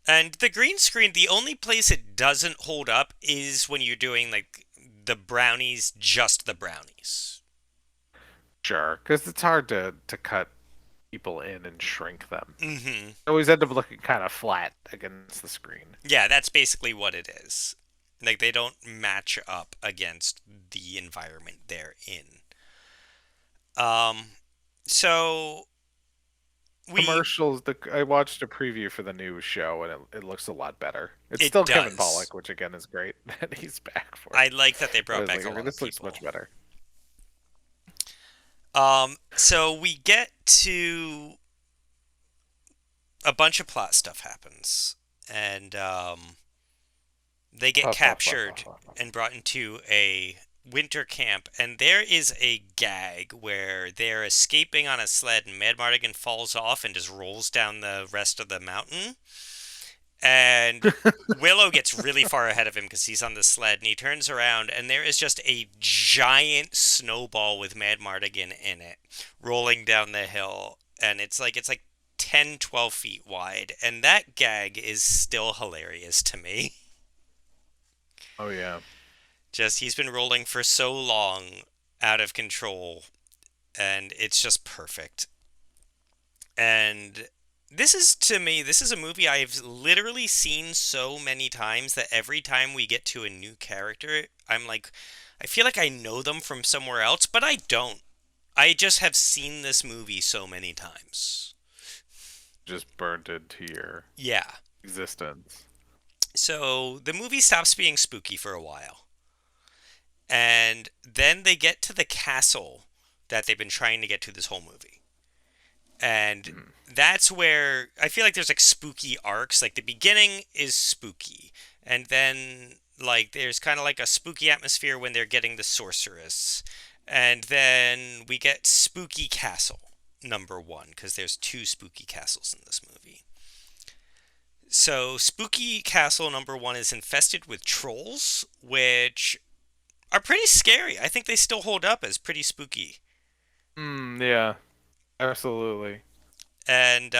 And the green screen, the only place it doesn't hold up is when you're doing like the brownies, just the brownies. Sure, because it's hard to cut people in and shrink them. Mm-hmm. They always end up looking kind of flat against the screen. Yeah, that's basically what it is. Like they don't match up against the environment they're in. Um, so we Commercials. I watched a preview for the new show, and it looks a lot better. It's it still Kevin does. Pollak, which again is great that he's back for it. I like that they But brought it's back like, a okay, lot of this looks people. much better. So we get to a bunch of plot stuff happens, and they get Puff, puff, puff, captured puff, puff, puff. and brought into a winter camp, and there is a gag where they're escaping on a sled, and Mad Mardigan falls off and just rolls down the rest of the mountain. And Willow gets really far ahead of him because he's on the sled, and he turns around, and there is just a giant snowball with Mad Mardigan in it rolling down the hill, and it's like 10, 12 feet wide, and that gag is still hilarious to me. Oh yeah. Just he's been rolling for so long, out of control, and it's just perfect. And this is to me, this is a movie I've literally seen so many times that every time we get to a new character, I'm like, I feel like I know them from somewhere else, but I don't. I just have seen this movie so many times. Just burnt into your Yeah. existence. So the movie stops being spooky for a while. And then they get to the castle that they've been trying to get to this whole movie. And Mm. that's where I feel like there's like spooky arcs. Like the beginning is spooky, and then like there's kind of like a spooky atmosphere when they're getting the sorceress, and then we get Spooky Castle number one because there's two spooky castles in this movie. So Spooky Castle number one is infested with trolls, which are pretty scary. I think they still hold up as pretty spooky. Yeah, absolutely. And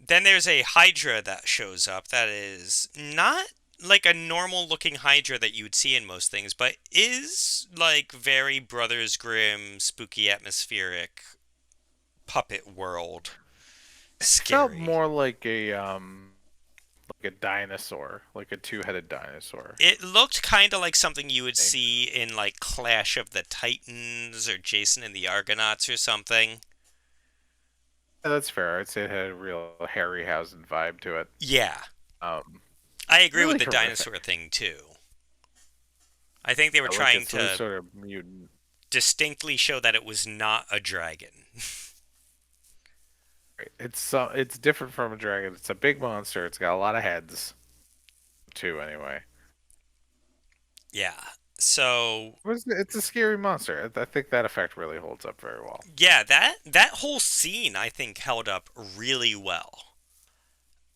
then there's a Hydra that shows up that is not like a normal looking Hydra that you would see in most things, but is like very Brothers Grimm, spooky, atmospheric, puppet world, It felt scary. more like a dinosaur, like a two-headed dinosaur. It looked kind of like something you would Thing. see in like Clash of the Titans or Jason and the Argonauts or something. Yeah, that's fair. I'd say it had a real Harryhausen vibe to it. Yeah, Um, I agree with really the dinosaur horrific. thing too. I think they were Like trying it's some to sort of mutant. distinctly show that it was not a dragon. It's different from a dragon. It's a big monster. It's got a lot of heads, too. Anyway, Yeah. So, it's a scary monster. I think that effect really holds up very well. yeah, that whole scene I think held up really well.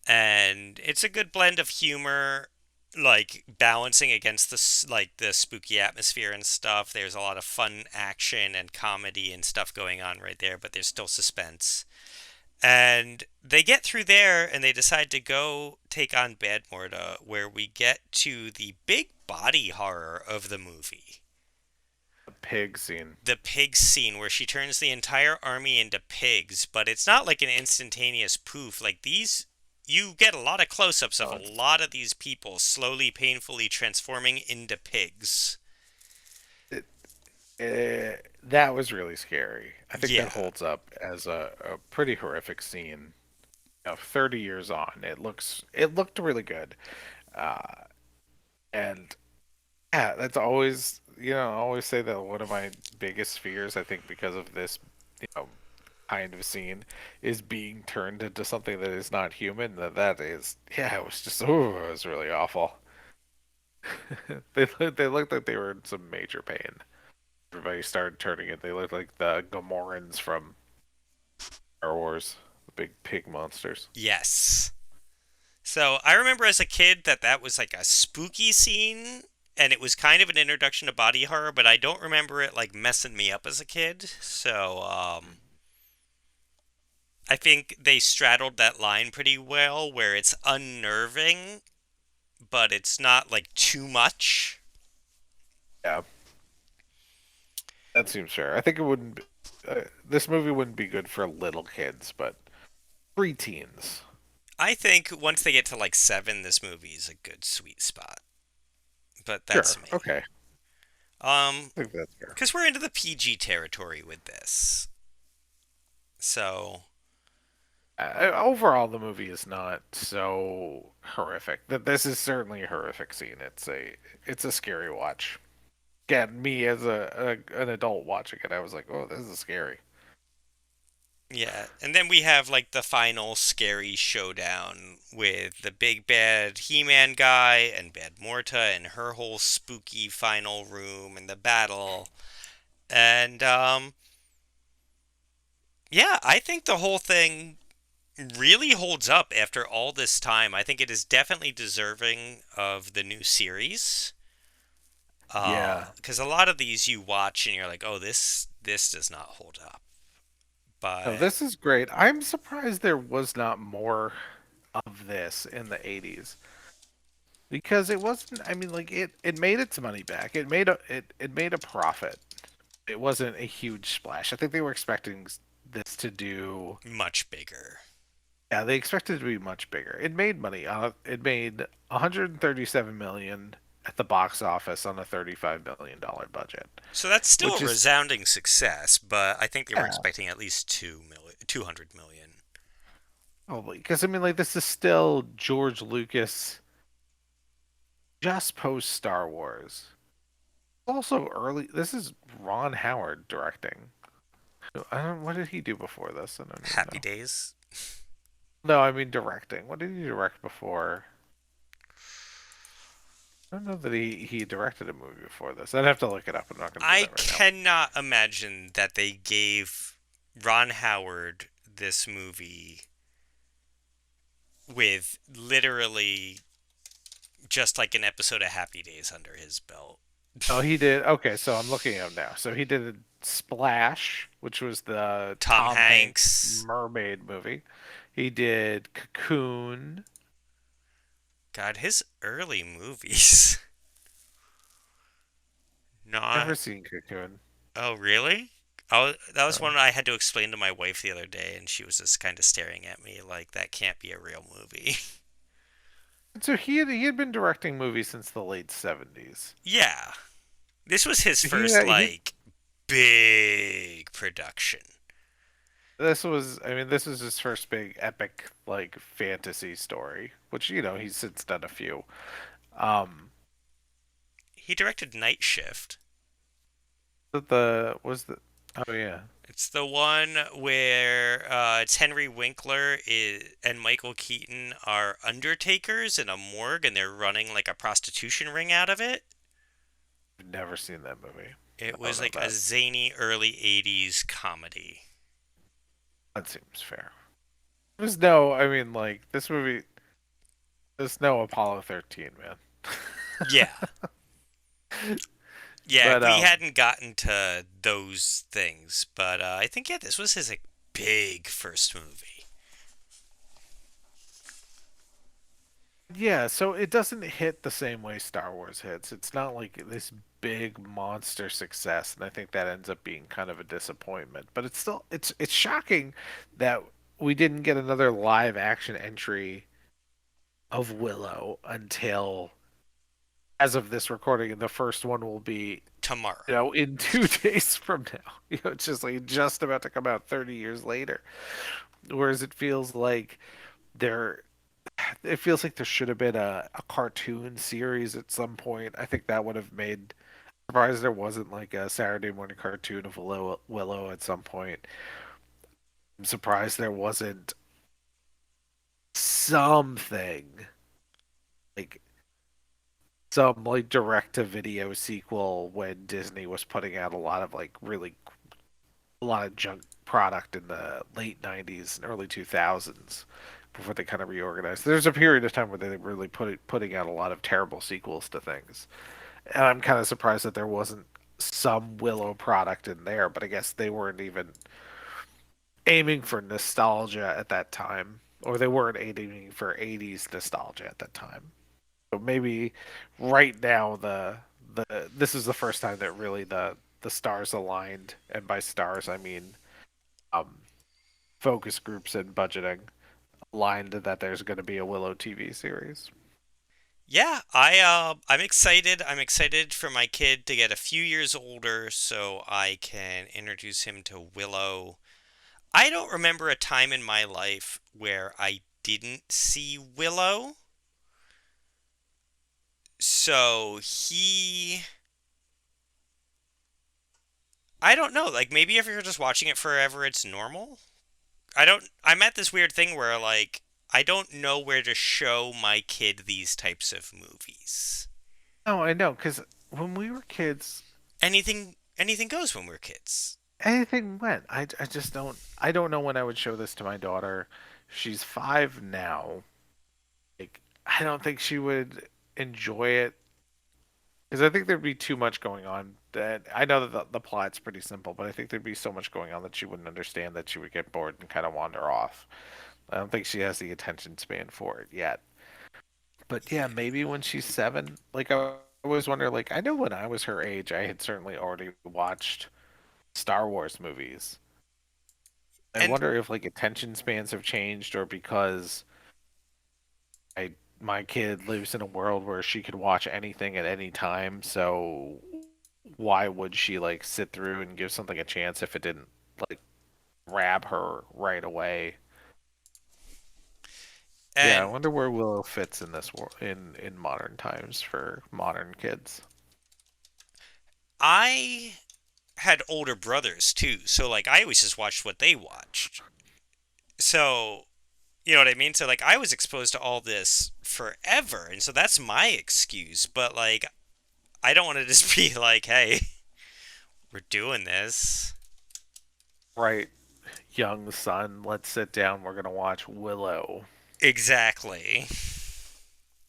And it's a good blend of humor like balancing against like the spooky atmosphere and stuff. There's a lot of fun action and comedy and stuff going on right there, but there's still suspense. And they get through there and they decide to go take on Badmorda, where we get to the big body horror of the movie. The pig scene. The pig scene where she turns the entire army into pigs, but it's not like an instantaneous poof. Like these, you get a lot of close ups of Oh, a lot of these people slowly, painfully transforming into pigs. that was really scary. I think that Yeah. holds up as a pretty horrific scene. 30 years on, it looked really good. Uh, and yeah, that's always I always say that one of my biggest fears, I think, because of this, you know, kind of scene, is being turned into something that is not human. That is, yeah, it was just, oh, it was really awful. They looked like they were in some major pain. Everybody started turning it. They looked like the Gamorreans from Star Wars, the big pig monsters. Yes. So I remember as a kid that was like a spooky scene, and it was kind of an introduction to body horror, but I don't remember it like messing me up as a kid. So I think they straddled that line pretty well, where it's unnerving, but it's not like too much. Yeah, that seems fair. I think it wouldn't. This movie wouldn't be good for little kids, but preteens. I think once they get to like seven, this movie is a good sweet spot. but Sure. that's me. Okay. Um, I think that's fair. because we're into the PG territory with this. So, Overall, the movie is not so horrific. That this is certainly a horrific scene. It's a scary watch. Again, me as an adult watching it, I was like, "Oh, this is scary." yeah. And then we have like the final scary showdown with the big bad He-Man guy and Bad Morta and her whole spooky final room and the battle. And yeah, I think the whole thing really holds up after all this time. I think it is definitely deserving of the new series. Yeah. Because a lot of these you watch and you're like, oh, this does not hold up. No, But this is great. I'm surprised there was not more of this in the 80s because it wasn't. I mean, like it made its money back. It made a profit. It wasn't a huge splash. I think they were expecting this to do. much bigger. Yeah, they expected it to be much bigger. It made money. It made 137 million at the box office on a 35 million dollar budget, So that's still which a is resounding success, but I think they were yeah, expecting at least 200 million. probably because I mean, like this is still George Lucas just post Star Wars. Also early. This is Ron Howard directing. I don't. What did he do before this? I don't even Happy know. Days. No, I mean directing. What did he direct before? I don't know that he directed a movie before this. I'd have to look it up. I'm not going to do I that right now. cannot imagine that they gave Ron Howard this movie with literally just like an episode of Happy Days under his belt. Oh, he did. Okay, so I'm looking at him now. So he did Splash, which was the Tom Tom Hanks Hanks. mermaid movie. He did Cocoon. God, his early movies. Never Not. seen Cocoon. Oh, really? That was No. one I had to explain to my wife the other day, and she was just kind of staring at me like that can't be a real movie. So he had been directing movies since the late 70s. Yeah, this was his He first he like big production. this was I mean this was his first big epic like fantasy story, which he's since done a few. Um, He directed Night Shift. the was the oh yeah, It's the one where it's Henry Winkler and Michael Keaton are undertakers in a morgue, and they're running like a prostitution ring out of it. I've never seen that movie. It I don't was know like a that. zany early '80s comedy. That seems fair. There's no, I mean, like this movie. There's no Apollo 13, man. Yeah, yeah. But We hadn't gotten to those things, but I think yeah, this was his like big first movie. yeah, so it doesn't hit the same way Star Wars hits. It's not like this big monster success, and I think that ends up being kind of a disappointment. But it's still it's shocking that we didn't get another live action entry of Willow until as of this recording, and the first one will be Tomorrow. in 2 days from now. It's just like just about to come out 30 years later. Whereas it feels like there it feels like there should have been a cartoon series at some point. I think that would have made surprised there wasn't like a Saturday morning cartoon of Willow at some point. I'm surprised there wasn't something like some like direct to video sequel when Disney was putting out a lot of like really a lot of junk product in the late 90s and early 2000s before they kind of reorganized. There's a period of time where they really putting out a lot of terrible sequels to things. And I'm kind of surprised that there wasn't some Willow product in there, but I guess they weren't even aiming for nostalgia at that time, or they weren't aiming for 80s nostalgia at that time. So maybe right now the this is the first time that really the stars aligned, and by stars I mean um, focus groups and budgeting aligned that there's going to be a Willow TV series. Yeah, I'm excited. I'm excited for my kid to get a few years older so I can introduce him to Willow. I don't remember a time in my life where I didn't see Willow. So I don't know, like maybe if you're just watching it forever it's normal. I'm at this weird thing where like I don't know where to show my kid these types of movies. No, I know, because when we were kids, Anything goes when we're kids. anything went. I just don't. I don't know when I would show this to my daughter. She's 5 now. Like, I don't think she would enjoy it because I think there'd be too much going on. That I know that the plot's pretty simple, but I think there'd be so much going on that she wouldn't understand, that she would get bored and kind of wander off. I don't think she has the attention span for it yet. But yeah, maybe when she's 7. Like, I always wonder. Like, I know when I was her age, I had certainly already watched Star Wars movies. I And wonder if like attention spans have changed, or because I my kid lives in a world where she could watch anything at any time, so why would she like sit through and give something a chance if it didn't like grab her right away? Yeah, I and wonder where Willow fits in this world in modern times for modern kids. I had older brothers too, so like I always just watched what they watched. So, you know what I mean? So like I was exposed to all this forever, and so that's my excuse, but like I don't want to just be like, "Hey, we're doing this." Right, young son, let's sit down. We're gonna watch Willow. Exactly.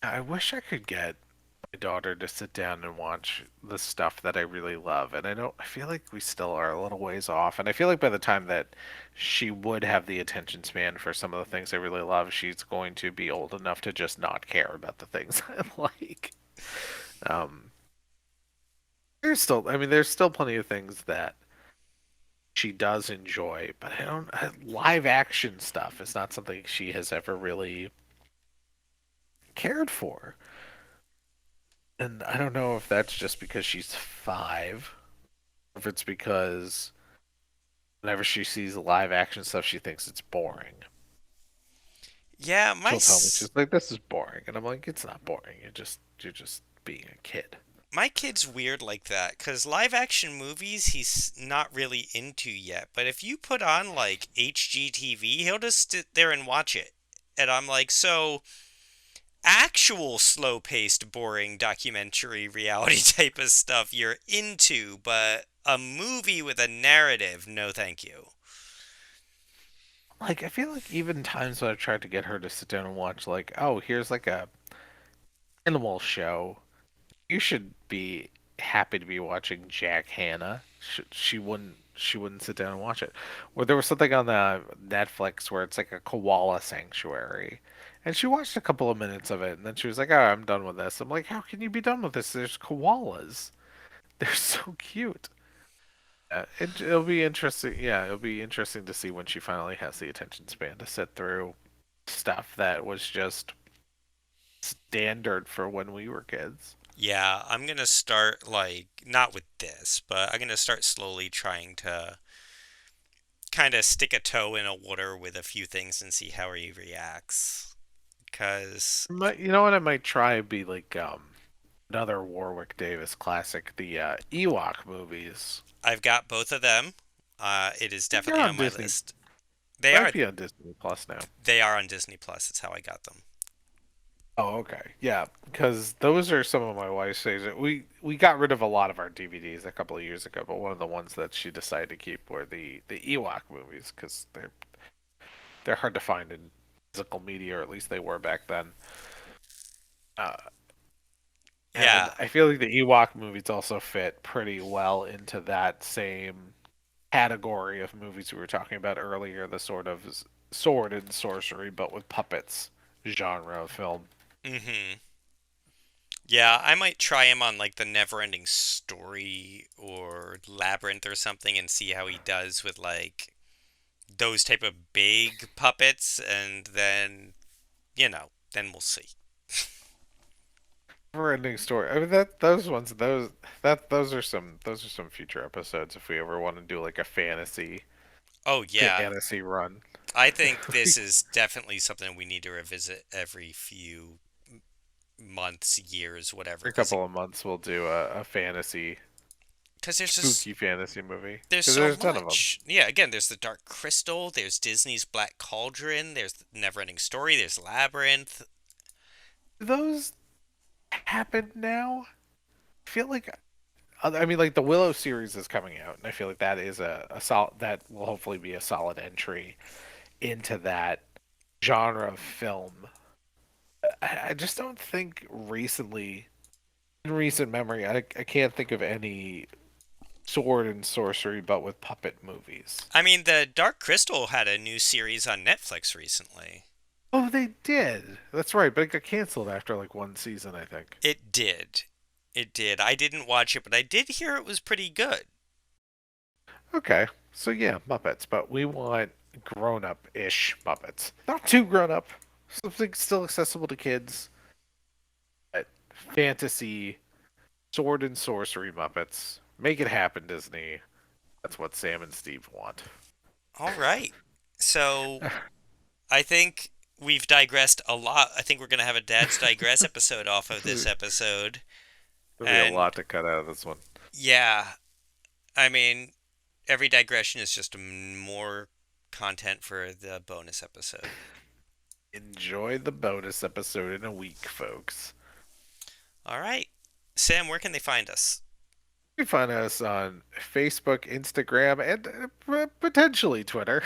I wish I could get my daughter to sit down and watch the stuff that I really love. And I feel like we still are a little ways off. And I feel like by the time that she would have the attention span for some of the things I really love, she's going to be old enough to just not care about the things I like. Um, there's still plenty of things that she does enjoy, but live action stuff is not something she has ever really cared for. And I don't know if that's just because she's 5, or if it's because whenever she sees live action stuff, she thinks it's boring. Yeah, She'll tell me, she's like, "This is boring," and I'm like, "It's not boring. You're just being a kid." my kid's weird like that cuz live action movies he's not really into yet. But if you put on like HGTV, he'll just sit there and watch it. And I'm like, "So actual slow-paced, boring documentary reality type of stuff you're into, but a movie with a narrative, no thank you." Like, I feel like even times when I've tried to get her to sit down and watch, like, oh, here's like a animal show, you should be happy to be watching Jack Hanna. She wouldn't sit down and watch it. Or there was something on the Netflix where it's like a koala sanctuary. And she watched a couple of minutes of it and then she was like, "Oh, I'm done with this." I'm like, "How can you be done with this? There's koalas. They're so cute." It'll be interesting. Yeah, it'll be interesting to see when she finally has the attention span to sit through stuff that was just standard for when we were kids. Yeah, I'm gonna start like not with this, but I'm gonna start slowly trying to kind of stick a toe in a water with a few things and see how he reacts. Cause You know what I might try be like another Warwick Davis classic, the Ewok movies. I've got both of them. It is I think they're definitely on on my Disney. list. They Might are be on Disney Plus now. they are on Disney Plus. That's how I got them. Oh, okay. Yeah, because those are some of my wife's favorites. We got rid of a lot of our DVDs a couple of years ago, but one of the ones that she decided to keep were the Ewok movies because they're hard to find in physical media, or at least they were back then. Uh, and Yeah. I feel like the Ewok movies also fit pretty well into that same category of movies we were talking about earlier, the sort of sword and sorcery but with puppets genre of film. Mm-hmm. Yeah, I might try him on like the Never-Ending Story or Labyrinth or something and see how he does with like those type of big puppets, and then then we'll see. Never-ending story. I mean that those ones those are some future episodes if we ever want to do like a Oh yeah, fantasy run. I think this is definitely something we need to revisit every few months, years, whatever, For a couple of months we'll do a fantasy because there's just spooky fantasy movie there's because so there's a ton of them. much. Yeah, again, there's the Dark Crystal, there's Disney's Black Cauldron, there's Neverending Story, there's Labyrinth. Do those happen now? I feel like I mean like the Willow series is coming out and I feel like that is a solid that will hopefully be a solid entry into that genre of film. I just don't think recently in recent memory I can't think of any sword and sorcery but with puppet movies. I mean, the Dark Crystal had a new series on Netflix recently. Oh, they did. That's right, but it got canceled after like one season, I think. It did. It did. I didn't watch it, but I did hear it was pretty good. Okay. So yeah, Muppets, but we want grown-up-ish Muppets. Not too grown-up. Something still accessible to kids. But fantasy, sword and sorcery Muppets. Make it happen, Disney. That's what Sam and Steve want. All right. So I think we've digressed a lot. I think we're going to have a Dad's Digress episode off of this There'll episode. be a And lot to cut out of this one. yeah, I mean, every digression is just more content for the bonus episode. Enjoy the bonus episode in a week, folks. All right. Sam, where can they find us? You can find us on Facebook, Instagram, and potentially Twitter,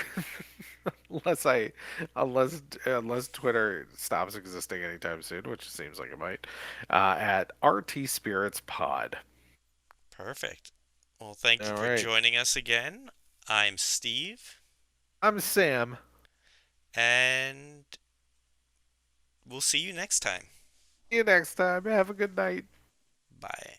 unless I, unless Twitter stops existing anytime soon, which it seems like it might. At RTSpiritsPod. Perfect. Well, thank you All for right, joining us again. I'm Steve, I'm Sam. and we'll see you next time. See you next time. Have a good night. Bye.